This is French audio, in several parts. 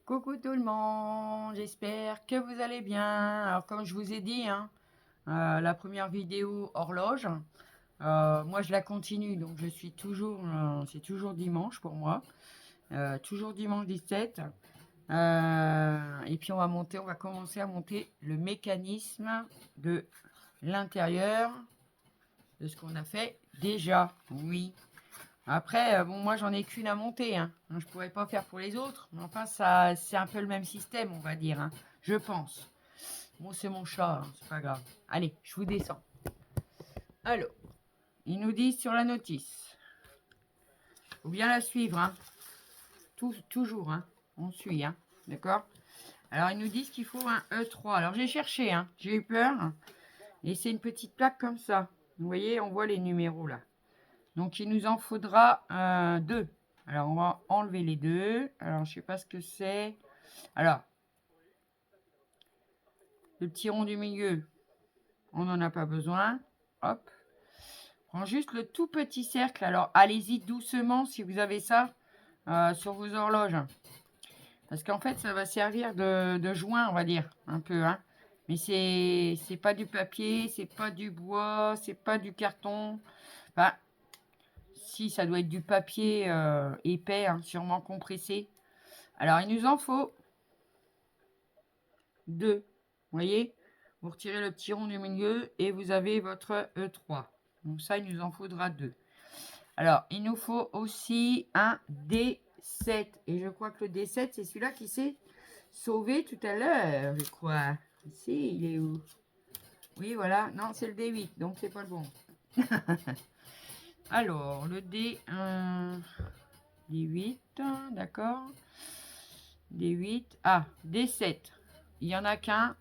Coucou tout le monde, j'espère que vous allez bien. Alors comme je vous ai dit, la première vidéo horloge, moi je la continue, donc je suis toujours, c'est toujours dimanche pour moi, toujours dimanche 17. Et puis on va commencer à monter le mécanisme de l'intérieur de ce qu'on a fait déjà, oui. Après, bon, moi, j'en ai qu'une à monter, hein. Je pourrais pas faire pour les autres. Mais enfin, ça, c'est un peu le même système, on va dire, hein. Je pense. Bon, c'est mon chat, hein, c'est pas grave. Allez, je vous descends. Alors, ils nous disent sur la notice. Faut bien la suivre, hein. Toujours, hein. On suit, hein. D'accord? Alors, ils nous disent qu'il faut un E3. Alors, j'ai cherché, hein. J'ai eu peur. Et c'est une petite plaque comme ça. Vous voyez, on voit les numéros là. Donc, il nous en faudra deux. Alors, on va enlever les deux. Alors, je sais pas ce que c'est. Alors, le petit rond du milieu, on n'en a pas besoin. Hop. Prends juste le tout petit cercle. Alors, allez-y doucement si vous avez ça sur vos horloges. Parce qu'en fait, ça va servir de joint, on va dire, un peu. Hein. Mais c'est pas du papier, c'est pas du bois, c'est pas du carton. Enfin, si, ça doit être du papier épais, hein, sûrement compressé. Alors, il nous en faut deux. Vous voyez? Vous retirez le petit rond du milieu et vous avez votre E3. Donc ça, il nous en faudra deux. Alors, il nous faut aussi un D7. Et je crois que le D7, c'est celui-là qui s'est sauvé tout à l'heure, je crois. Ici, il est où? Oui, voilà. Non, c'est le D8, donc c'est pas le bon. Alors, le D8, d'accord. D8. Ah, D7. Il n'y en a qu'un.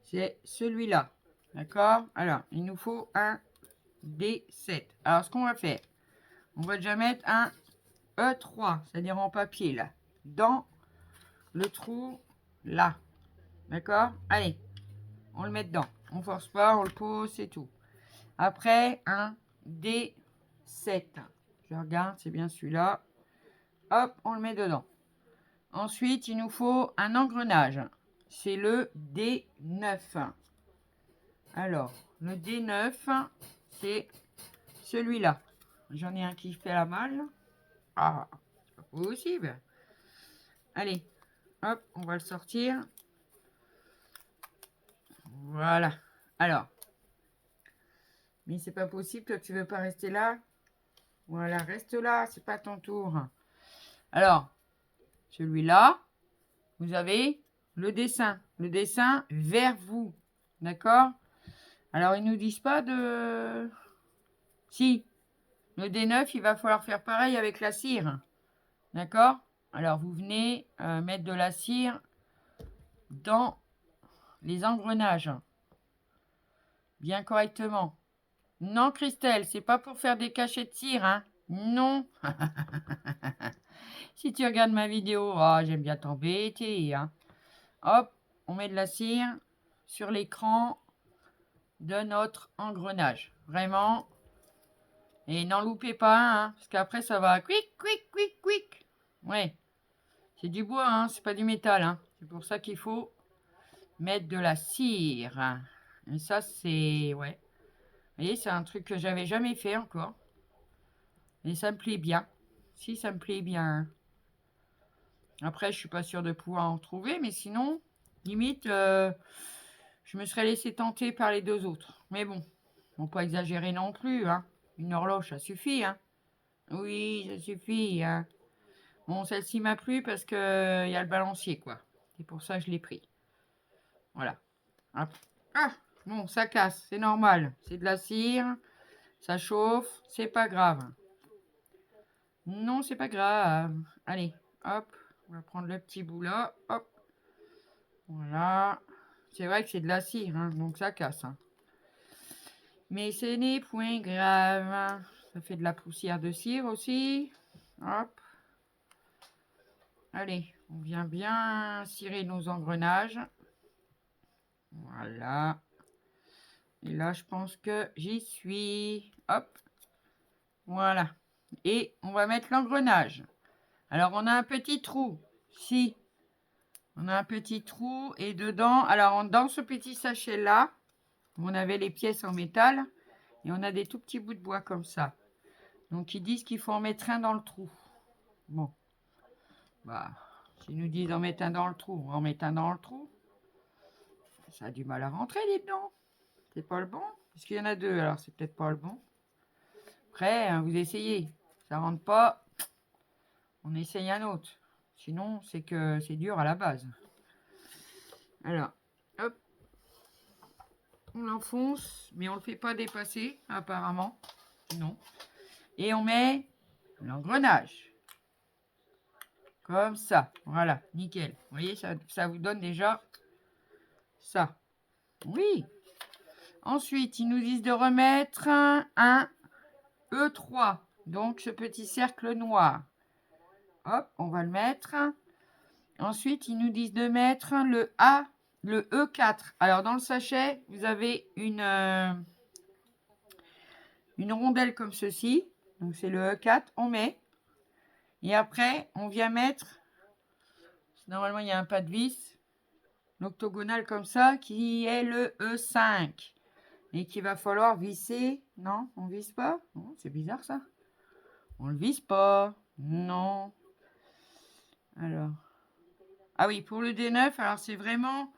C'est celui-là. D'accord? Alors, il nous faut un D7. Alors, ce qu'on va faire, on va déjà mettre un E3, c'est-à-dire en papier, là, dans le trou, là. D'accord? Allez, on le met dedans. On force pas, on le pose, c'est tout. Après, un D7. Je regarde, c'est bien celui-là. Hop, on le met dedans. Ensuite, il nous faut un engrenage. C'est le D9. Alors, le D9, c'est celui-là. J'en ai un qui fait la malle. Ah, c'est pas possible. Allez, hop, on va le sortir. Voilà. Alors. Mais c'est pas possible, toi tu veux pas rester là. Voilà, reste là, c'est pas ton tour. Alors, celui-là, vous avez le dessin. Le dessin vers vous. D'accord? Alors, ils nous disent pas de... Si, le D9, il va falloir faire pareil avec la cire. D'accord? Alors, vous venez mettre de la cire dans les engrenages. Bien correctement. Non, Christelle, c'est pas pour faire des cachets de cire, hein? Non. Si tu regardes ma vidéo, oh, j'aime bien t'embêter, hein? Hop, on met de la cire sur l'écran de notre engrenage. Vraiment. Et n'en loupez pas un, hein, parce qu'après, ça va quick, quick, quick, quick. Ouais. C'est du bois, hein, c'est pas du métal, hein. C'est pour ça qu'il faut mettre de la cire. Et ça, c'est... Ouais. Vous voyez, c'est un truc que j'avais jamais fait encore. Et ça me plaît bien. Si, ça me plaît bien. Après, je suis pas sûre de pouvoir en trouver, mais sinon, limite, je me serais laissé tenter par les deux autres. Mais bon, faut pas exagérer non plus, hein. Une horloge, ça suffit, hein. Oui, ça suffit, hein. Bon, celle-ci m'a plu parce que il y a le balancier, quoi. C'est pour ça que je l'ai pris. Voilà. Hop. Ah, bon, ça casse, c'est normal. C'est de la cire, ça chauffe, c'est pas grave. Non, c'est pas grave. Allez, hop, on va prendre le petit bout là, hop. Voilà. C'est vrai que c'est de la cire, hein, donc ça casse. Hein. Mais ce n'est point grave. Ça fait de la poussière de cire aussi. Hop. Allez, on vient bien cirer nos engrenages. Voilà. Et là, je pense que j'y suis. Hop. Voilà. Et on va mettre l'engrenage. Alors, on a un petit trou. Si, on a un petit trou et dedans, alors dans ce petit sachet-là, on avait les pièces en métal et on a des tout petits bouts de bois comme ça. Donc, ils disent qu'il faut en mettre un dans le trou. Bon, bah, s'ils nous disent d'en mettre un dans le trou, on en met un dans le trou. Ça a du mal à rentrer, dites donc. C'est pas le bon. Parce qu'il y en a deux, alors c'est peut-être pas le bon. Après, hein, vous essayez. Ça rentre pas, on essaye un autre. Sinon, c'est que c'est dur à la base. Alors, hop. On l'enfonce, mais on le fait pas dépasser, apparemment. Non. Et on met l'engrenage. Comme ça. Voilà, nickel. Vous voyez, ça vous donne déjà ça. Oui. Ensuite, ils nous disent de remettre un E3. Donc, ce petit cercle noir. Hop, on va le mettre. Ensuite, ils nous disent de mettre le E4. Alors, dans le sachet, vous avez une rondelle comme ceci. Donc, c'est le E4. On met. Et après, on vient mettre, normalement il y a un pas de vis, l'octogonal comme ça, qui est le E5. Et qu'il va falloir visser. Non, on visse pas. Oh, c'est bizarre ça. On le visse pas. Non. Alors. Ah oui, pour le D9, alors c'est vraiment,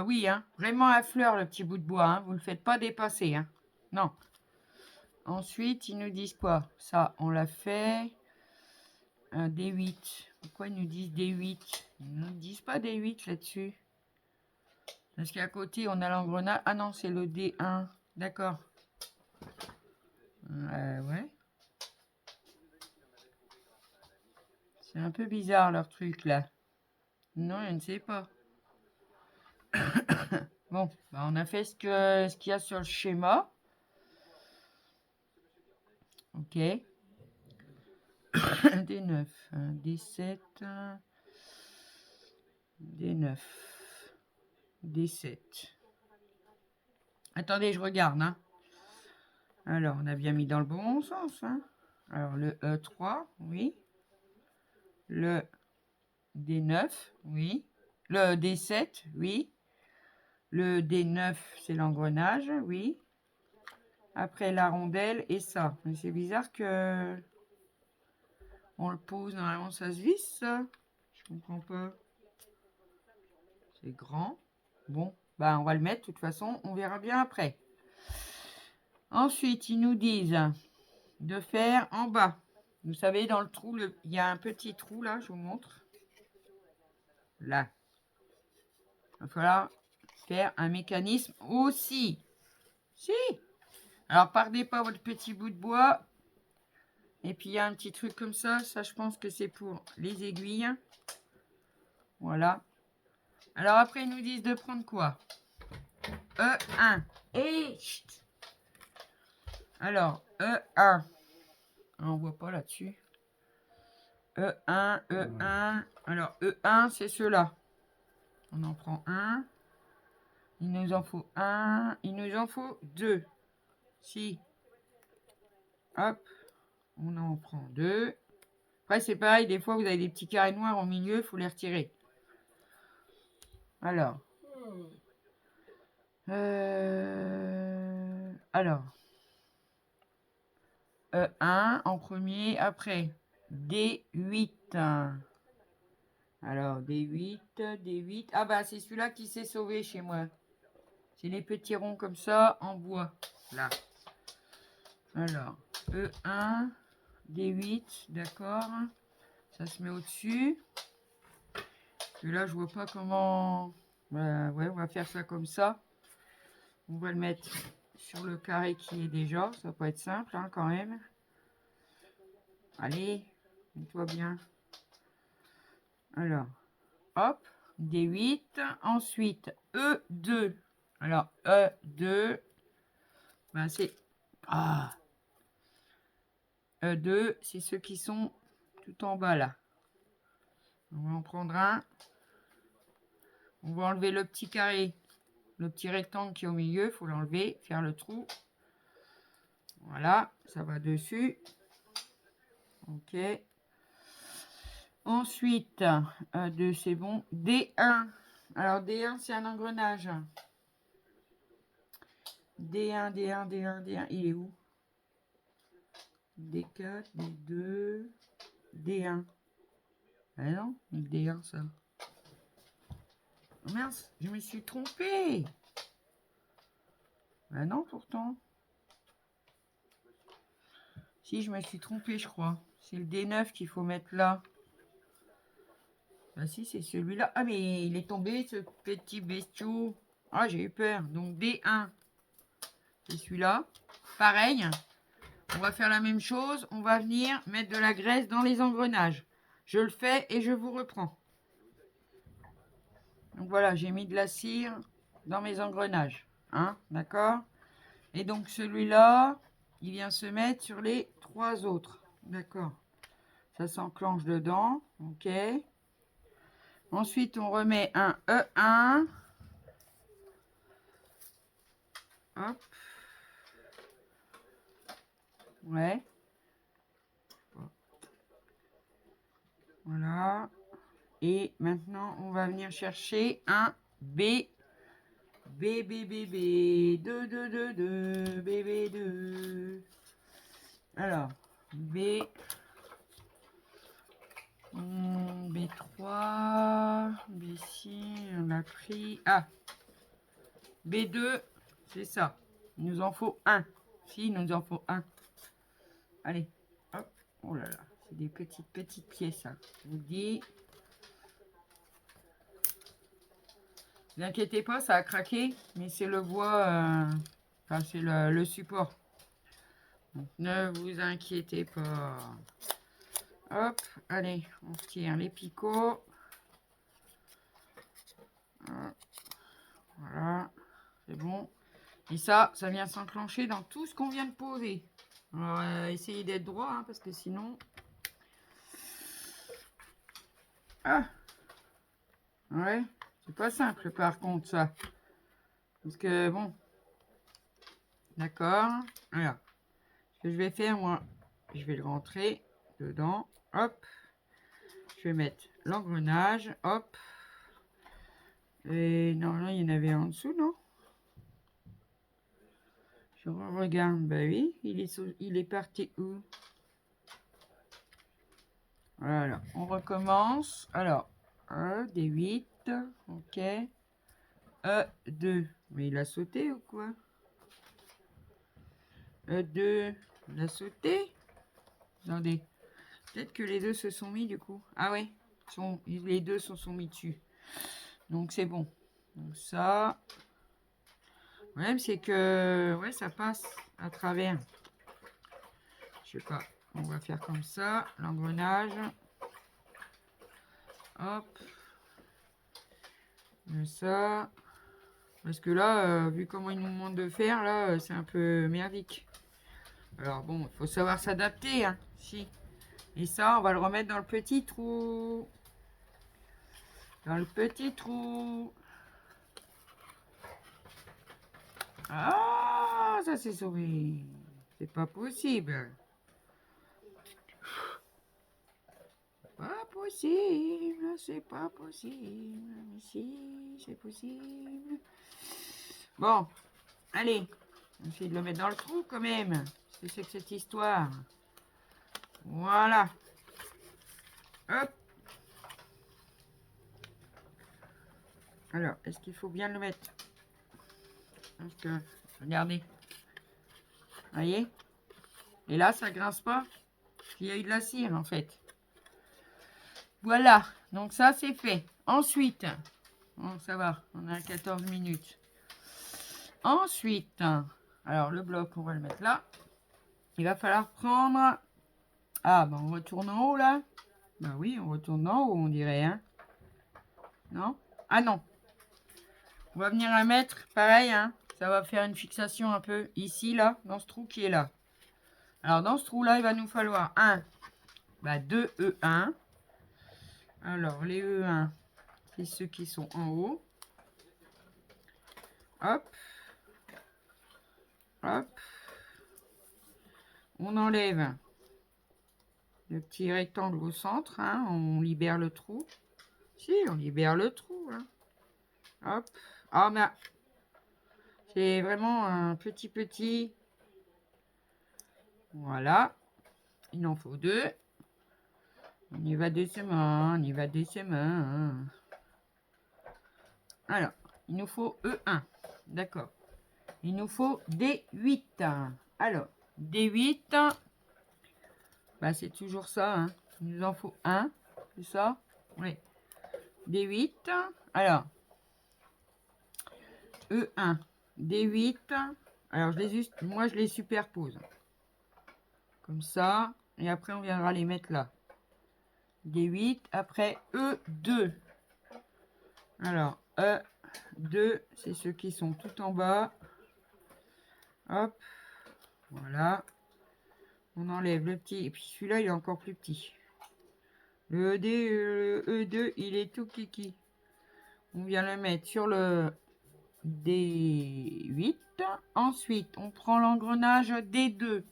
oui, hein, vraiment à fleur le petit bout de bois. Hein, vous ne le faites pas dépasser. Hein. Non. Ensuite, ils nous disent quoi? Ça, on l'a fait. Un D8. Pourquoi ils nous disent D8? Ils ne nous disent pas D8 là-dessus. Parce qu'à côté, on a l'engrenage. Ah non, c'est le D1. D'accord. Ouais. C'est un peu bizarre leur truc là. Non, je ne sais pas. Bon, bah on a fait ce qu'il y a sur le schéma. Ok. D9, D7, D9, D7. Attendez, je regarde. Hein. Alors, on a bien mis dans le bon sens. Hein. Alors, le E3, oui. Le D9, oui. Le D7, oui. Le D9, c'est l'engrenage, oui. Après, la rondelle et ça. Mais c'est bizarre que on le pose. Normalement, ça se visse, ça. Je comprends pas. C'est grand. Bon, bah on va le mettre. De toute façon, on verra bien après. Ensuite, ils nous disent de faire en bas. Vous savez, dans le trou, il y a un petit trou là, je vous montre. Là. Il va falloir faire un mécanisme aussi. Si. Alors, pardez pas votre petit bout de bois. Et puis, il y a un petit truc comme ça. Ça, je pense que c'est pour les aiguilles. Voilà. Alors, après, ils nous disent de prendre quoi? E1. Et... Chut. Alors, E1. On voit pas là-dessus. E1, E1. Alors, E1, c'est ceux-là. On en prend un. Il nous en faut un. Il nous en faut deux. Si. Hop. On en prend deux. Après, c'est pareil. Des fois, vous avez des petits carrés noirs au milieu. Il faut les retirer. Alors. Alors. E1 en premier. Après. D8. Alors, D8, D8. Ah bah, c'est celui-là qui s'est sauvé chez moi. C'est les petits ronds comme ça, en bois. Là. Alors, E1, D8, d'accord. Ça se met au-dessus. Et là, je vois pas comment... ouais, on va faire ça comme ça. On va le mettre sur le carré qui est déjà. Ça va pas être simple, hein, quand même. Allez, mets-toi bien. Alors, hop, D8. Ensuite, E2. Alors, E2, ben c'est... Ah, E2, c'est ceux qui sont tout en bas, là. On va en prendre un. On va enlever le petit carré, le petit rectangle qui est au milieu. Il faut l'enlever, faire le trou. Voilà, ça va dessus. Ok. Ensuite, 2 c'est bon. D1. Alors D1 c'est un engrenage. D1, D1, D1, D1. Il est où? D4, D2, D1. Ah non, le D1 ça. Oh mince, je me suis trompée. Ah non pourtant. Si, je me suis trompée, je crois. C'est le D9 qu'il faut mettre là. Ah si, c'est celui-là. Ah mais il est tombé ce petit bestiau. Ah j'ai eu peur. Donc D1. C'est celui-là. Pareil. On va faire la même chose. On va venir mettre de la graisse dans les engrenages. Je le fais et je vous reprends. Donc voilà, j'ai mis de la cire dans mes engrenages. Hein, d'accord? Et donc celui-là, il vient se mettre sur les 3 autres. D'accord. Ça s'enclenche dedans. Ok. Ensuite, on remet un E1. Hop. Ouais. Voilà. Et maintenant, on va venir chercher un B. B, B, B, B. 2, 2, 2, 2. B, B, 2. Alors, B. B3. B6. On a pris. Ah. B2. C'est ça. Il nous en faut un. Si, il nous en faut un. Allez. Hop. Oh là là. C'est des petites pièces. Hein. Je vous dis. Ne vous inquiétez pas, ça a craqué, mais c'est le bois, enfin c'est le support. Donc ne vous inquiétez pas. Hop, allez, on tire les picots. Voilà, c'est bon. Et ça vient s'enclencher dans tout ce qu'on vient de poser. On va essayer d'être droit, hein, parce que sinon... Ah, ouais, c'est pas simple par contre ça. Parce que bon, d'accord, voilà. Ce que je vais faire, moi, je vais le rentrer dedans, hop. Je vais mettre l'engrenage, hop. Et non, il y en avait en dessous, non? Je regarde, bah oui, il est parti où? Voilà, on recommence. Alors, 1, des 8, ok. 2, mais il a sauté ou quoi? 2, il a sauté? Attendez, peut-être que les deux se sont mis du coup. Ah ouais, les deux se sont mis dessus. Donc c'est bon. Donc ça, le problème c'est que ouais, ça passe à travers. Je sais pas. On va faire comme ça, l'engrenage. Hop. Ça. Parce que là, vu comment ils nous demandent de faire, là, c'est un peu merdique. Alors bon, il faut savoir s'adapter, hein. Si. Et ça, on va le remettre dans le petit trou. Dans le petit trou. Ah, ça s'est sauvé. C'est pas possible. Pas possible, c'est pas possible. Mais si, c'est possible. Bon, allez. On va essayer de le mettre dans le trou quand même. Qu'est-ce que c'est que cette histoire? Voilà. Hop. Alors, est-ce qu'il faut bien le mettre? Parce que, regardez. Vous voyez? Et là, ça grince pas. Il y a eu de la cire, en fait. Voilà. Donc, ça, c'est fait. Ensuite, bon, ça va. On a 14 minutes. Ensuite, alors, le bloc, on va le mettre là. Il va falloir prendre... Ah, ben, on retourne en haut, là. Ben oui, on retourne en haut, on dirait, hein. Non? Ah, non. On va venir la mettre, pareil, hein. Ça va faire une fixation un peu ici, là, dans ce trou qui est là. Alors, dans ce trou-là, il va nous falloir 2 E1. Alors, les E1, c'est ceux qui sont en haut. Hop. Hop. On enlève le petit rectangle au centre, hein, on libère le trou. Si, on libère le trou. Hein. Hop. Ah, mais c'est vraiment un petit. Voilà. Il en faut 2. On y va doucement, on y va doucement. Alors, il nous faut E1. D'accord. Il nous faut D8. Alors, D8. Bah, c'est toujours ça. Hein. Il nous en faut 1. C'est ça? Oui. D8. Alors, E1. D8. Alors, moi, je les superpose. Comme ça. Et après, on viendra les mettre là. D8. Après, E2. Alors, E2, c'est ceux qui sont tout en bas. Hop. Voilà. On enlève le petit. Et puis celui-là, il est encore plus petit. Le E2, il est tout kiki. On vient le mettre sur le D8. Ensuite, on prend l'engrenage D2.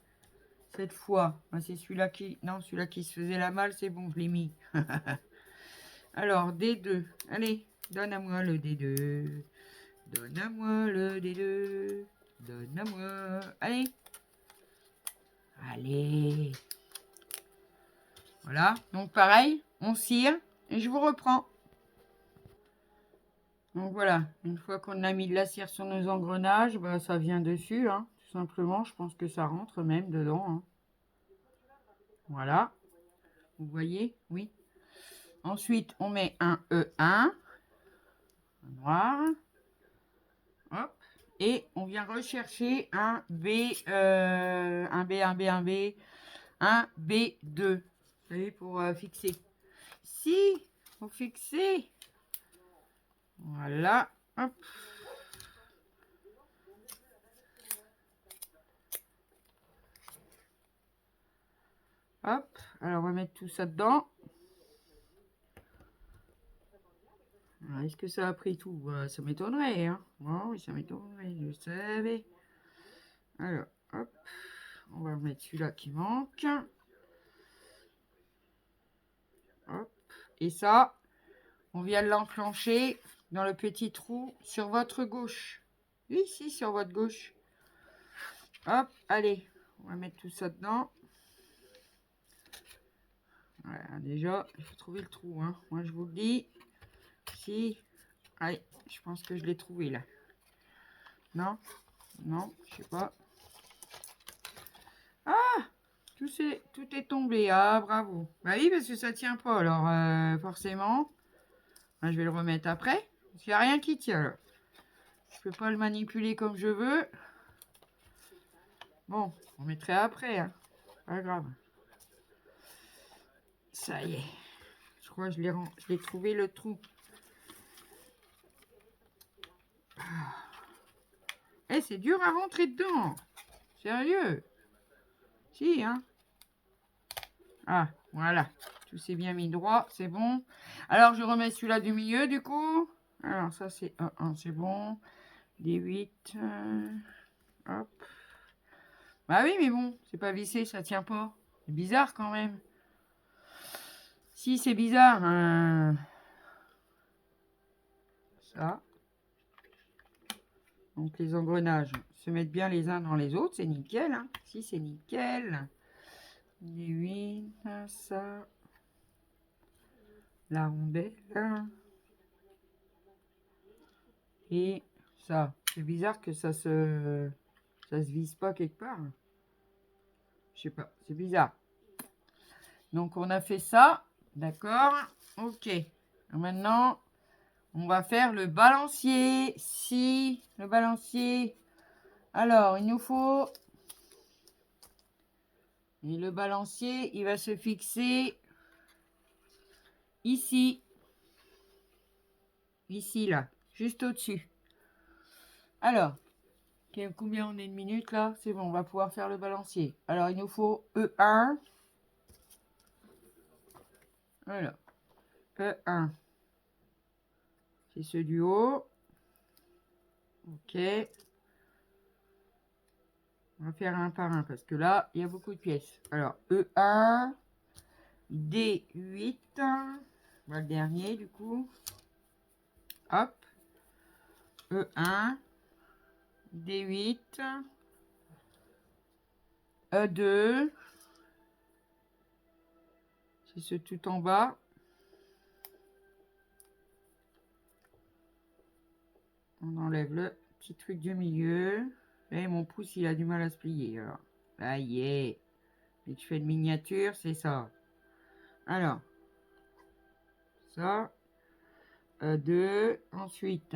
Cette fois, c'est celui-là qui... Non, celui-là qui se faisait la malle, c'est bon, je l'ai mis. Alors, D2. Allez, donne à moi le D2. Donne à moi le D2. Donne à moi. Allez. Allez. Voilà. Donc, pareil, on cire et je vous reprends. Donc, voilà. Une fois qu'on a mis de la cire sur nos engrenages, bah, ça vient dessus, hein, tout simplement. Je pense que ça rentre même dedans. Hein. Voilà. Vous voyez? Oui. Ensuite, on met un E1. Noir. Hop. Et on vient rechercher un B, un B, un B, un B, un B2. Vous savez, pour fixer. Si, pour fixer. Voilà. Hop. Hop. Alors, on va mettre tout ça dedans. Est-ce que ça a pris tout? Ça m'étonnerait. Hein. Oh, oui, ça m'étonnerait. Je savais. Alors, hop. On va mettre celui-là qui manque. Hop. Et ça, on vient l'enclencher dans le petit trou sur votre gauche. Ici, sur votre gauche. Hop, allez. On va mettre tout ça dedans. Voilà, déjà, il faut trouver le trou. Hein. Moi, je vous le dis. Si. Allez, je pense que je l'ai trouvé là. Non? Non, je sais pas. Ah! Tout est tombé. Ah, bravo. Bah oui, parce que ça tient pas. Alors, forcément, je vais le remettre après. Parce qu'il n'y a rien qui tient. Là. Je peux pas le manipuler comme je veux. Bon, on mettrait après. Hein. Pas grave. Ça y est. Je crois que je l'ai trouvé le trou. Eh, c'est dur à rentrer dedans. Sérieux. Si, hein. Ah, voilà. Tout s'est bien mis droit, c'est bon. Alors, je remets celui-là du milieu, du coup. Alors, ça, c'est 1, c'est bon. D8. Hop. Bah oui, mais bon, c'est pas vissé, ça tient pas. C'est bizarre quand même. Si, c'est bizarre. Ça. Donc, les engrenages se mettent bien les uns dans les autres. C'est nickel. Hein. Si, c'est nickel. D8, ça. La rondelle. Et ça. C'est bizarre que ça se vise pas quelque part. Je sais pas, c'est bizarre. Donc, on a fait ça. D'accord. Ok. Maintenant, on va faire le balancier. Si, le balancier. Alors, il nous faut... Et le balancier, il va se fixer ici. Ici, là. Juste au-dessus. Alors, combien on est de minutes, là? C'est bon, on va pouvoir faire le balancier. Alors, il nous faut E1. Voilà. E1. C'est ceux du haut. Ok. On va faire un par un parce que là, il y a beaucoup de pièces. Alors, E1. D8. Voilà le dernier du coup. Hop. E1. D8. E2. C'est ce tout en bas. On enlève le petit truc du milieu. Et mon pouce, il a du mal à se plier. Alors, là, y est. Et tu fais une miniature, c'est ça. Alors, ça. 2. Ensuite.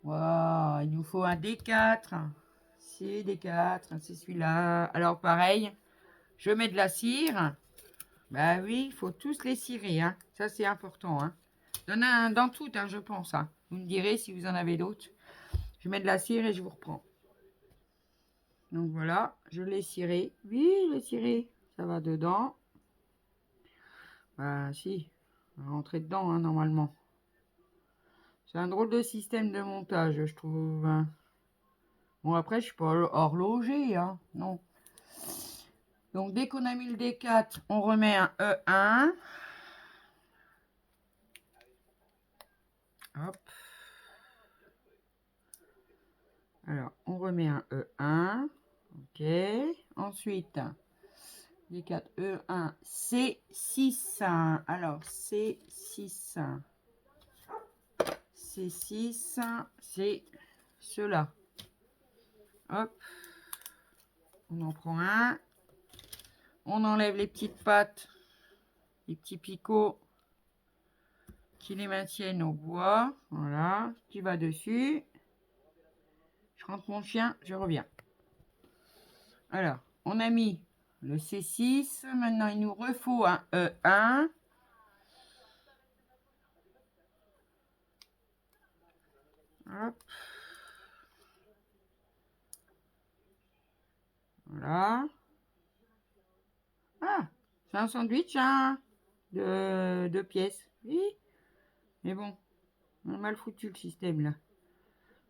Wow, il nous faut un D4. C'est D4, c'est celui-là. Alors, pareil, je mets de la cire. Bah oui, il faut tous les cirer. Hein. Ça, c'est important. Hein. Il y en a un dans tout, hein, je pense. Hein. Vous me direz si vous en avez d'autres. Je mets de la cire et je vous reprends. Donc voilà, je l'ai ciré. Oui, je l'ai ciré. Ça va dedans. Bah si, on va rentrer dedans hein, normalement. C'est un drôle de système de montage, je trouve. Bon, après, je suis pas horloger, hein. Non. Donc, dès qu'on a mis le D4, on remet un E1. Hop. Alors, on remet un E1. Ok. Ensuite, D4, E1, C6. Alors, C6. C6, c'est cela. Hop. On en prend un. On enlève les petites pattes, les petits picots qui les maintiennent au bois. Voilà. Tu vas dessus. Je rentre mon chien, je reviens. Alors, on a mis le C6. Maintenant, il nous refaut un E1. Hop. Voilà. Ah, c'est un sandwich hein, de pièces. Oui. Mais bon, on a mal foutu le système là.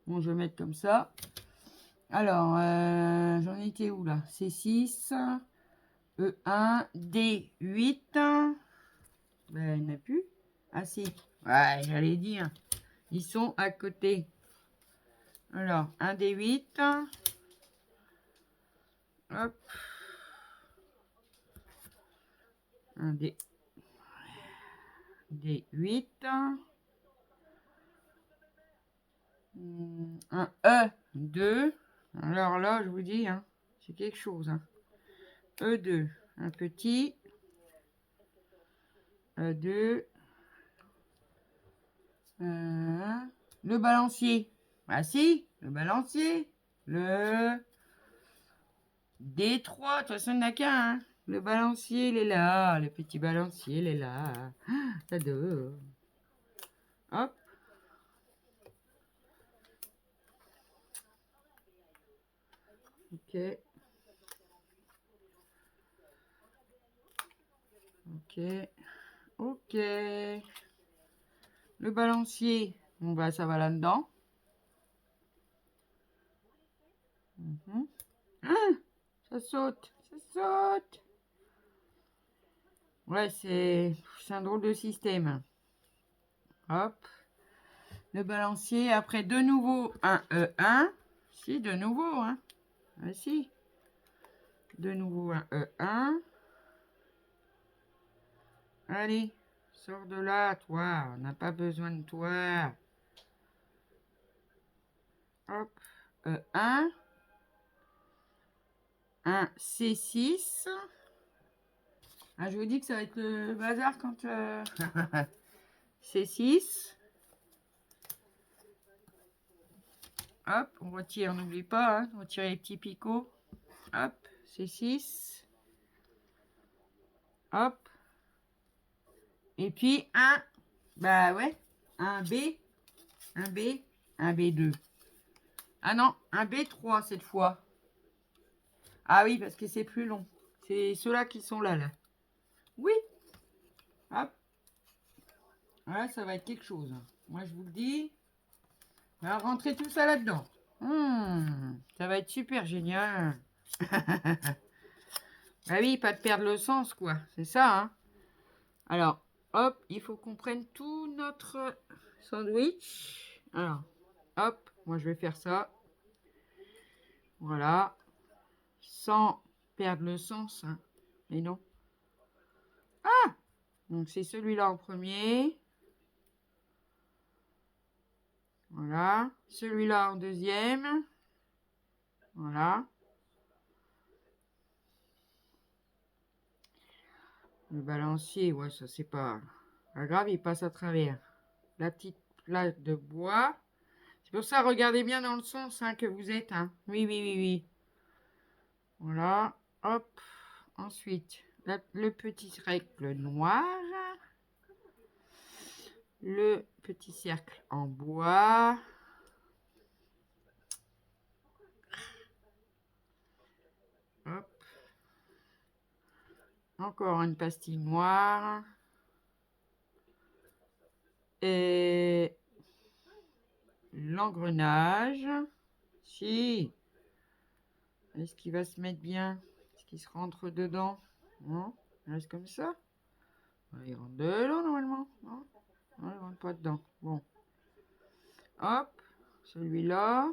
Bon, je vais mettre comme ça. Alors, j'en étais où là? C6, E1, D8. Ben, il n'y en a plus. Ah si. Ouais, j'allais dire. Ils sont à côté. Alors, un D8. Hop. Un D8. Un E2. Alors là, je vous dis, hein, c'est quelque chose. Hein. E2. Un petit. E2. Le balancier. Ah si, le balancier. Le D3. De toute façon, il n'y en a qu'un. Hein. Le balancier, il est là. Le petit balancier, il est là. J'adore. Hop. Ok. Ok. Ok. Le balancier, bon bah ça va là-dedans. Ah, ça saute, ça saute. Ouais, c'est un drôle de système. Hop. Le balancier, après de nouveau un E1. Si, de nouveau, hein. Ah, si. De nouveau un E1. Allez, sors de là, toi. On n'a pas besoin de toi. Hop. E1. Un C6. Ah, je vous dis que ça va être le bazar quand... C6. Hop, on retire, n'oublie pas, hein, on retire les petits picots. Hop, C6. Hop. Et puis un, bah ouais, un B, un B, un B2. Ah non, un B3 cette fois. Ah oui, parce que c'est plus long. C'est ceux-là qui sont là, là. Oui. Hop. Voilà, ça va être quelque chose. Moi, je vous le dis. On va rentrer tout ça là-dedans. Ça va être super génial. Ah oui, pas de perdre le sens, quoi. C'est ça, hein. Alors, hop, il faut qu'on prenne tout notre sandwich. Alors, hop, moi je vais faire ça. Voilà. Sans perdre le sens, hein. Mais non. Ah! Donc c'est celui-là en premier. Voilà. Celui-là en deuxième. Voilà. Le balancier, ouais, ça c'est pas grave, il passe à travers. La petite plaque de bois. C'est pour ça, regardez bien dans le sens hein, que vous êtes. Hein. Oui, oui, oui, oui. Voilà. Hop. Ensuite, le petit cercle noir. Le petit cercle en bois. Hop. Encore une pastille noire. Et l'engrenage. Si. Est-ce qu'il va se mettre bien? Est-ce qu'il se rentre dedans? Non? Il reste comme ça? Il rentre dedans normalement. Non? Non, il rentre pas dedans. Bon. Hop. Celui-là.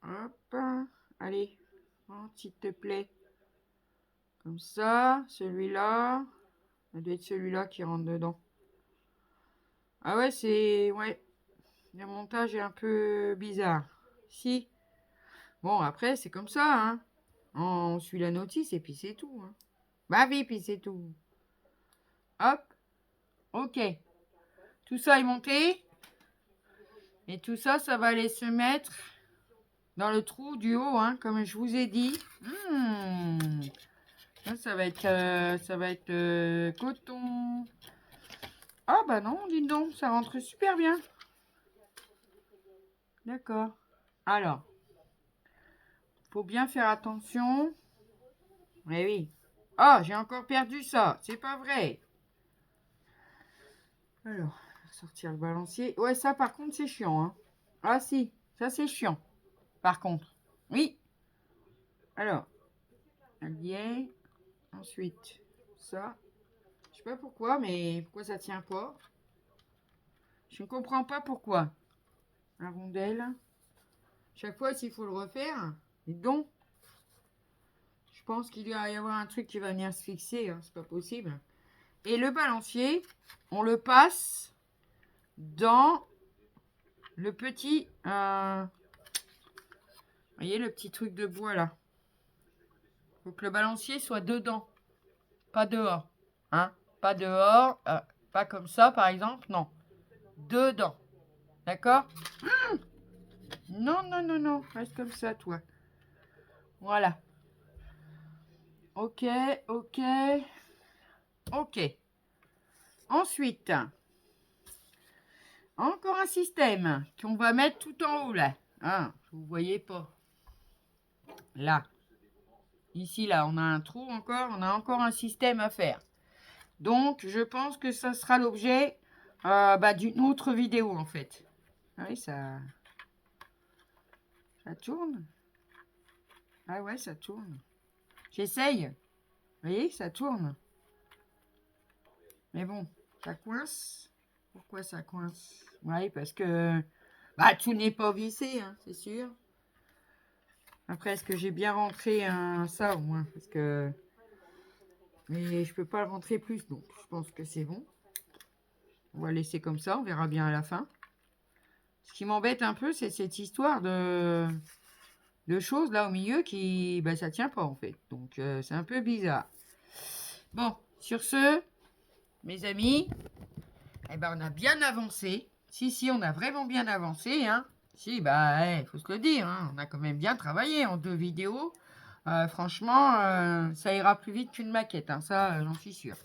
Hop. Allez. Oh, s'il te plaît. Comme ça. Celui-là. Ça doit être celui-là qui rentre dedans. Ah ouais, c'est... Ouais. Le montage est un peu bizarre. Si. Bon, après, c'est comme ça, hein. On suit la notice et puis c'est tout. Hein. Bah oui, puis c'est tout. Hop. Ok. Tout ça est monté. Et tout ça, ça va aller se mettre dans le trou du haut, hein, comme je vous ai dit. Ça va être coton. Ah bah non, dis donc, ça rentre super bien. D'accord. Alors, faut bien faire attention. Mais oui. Ah, j'ai encore perdu ça. C'est pas vrai. Alors, sortir le balancier. Ouais, ça par contre, c'est chiant. Hein. Ah si, ça c'est chiant. Par contre. Oui. Alors, allié. Ensuite, ça. Je sais pas pourquoi, mais pourquoi ça tient pas. Je ne comprends pas pourquoi. La rondelle. Chaque fois, s'il faut le refaire. Et donc, je pense qu'il doit y avoir un truc qui va venir se fixer. Hein, c'est pas possible. Et le balancier, on le passe dans le petit... vous voyez le petit truc de bois là. Faut que le balancier soit dedans. Pas dehors. Hein? Pas dehors. Pas comme ça, par exemple. Non. Dedans. D'accord? Non, non, non, non. Reste comme ça, toi. Voilà. Ok, ok. Ok. Ensuite, encore un système qu'on va mettre tout en haut, là. Hein, vous voyez pas. Là. Ici, là, on a un trou encore. On a encore un système à faire. Donc, je pense que ça sera l'objet d'une autre vidéo, en fait. Ah oui, ça tourne. Ah ouais, ça tourne. J'essaye. Vous voyez, ça tourne. Mais bon, ça coince. Pourquoi ça coince? Oui, parce que tout n'est pas vissé, hein, c'est sûr. Après, est-ce que j'ai bien rentré ça au moins? Parce que... Mais je peux pas le rentrer plus, donc je pense que c'est bon. On va laisser comme ça, on verra bien à la fin. Ce qui m'embête un peu, c'est cette histoire de choses là au milieu qui... ça tient pas en fait. Donc c'est un peu bizarre. Bon, sur ce, mes amis, on a bien avancé. Si, on a vraiment bien avancé, hein. Si, faut se le dire, hein. On a quand même bien travaillé en 2 vidéos. Franchement, ça ira plus vite qu'une maquette, hein. Ça, j'en suis sûre.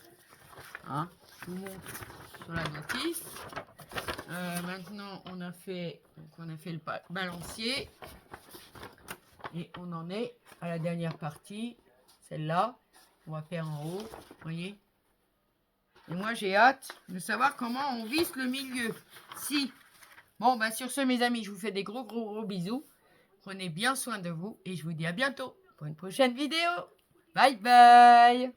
Hein, je vous montre sur la notice. Maintenant, on a fait le balancier. Et on en est à la dernière partie. Celle-là, on va faire en haut. Vous voyez? Et moi, j'ai hâte de savoir comment on visse le milieu. Si. Bon, sur ce, mes amis, je vous fais des gros bisous. Prenez bien soin de vous et je vous dis à bientôt. pour une prochaine vidéo. Bye bye!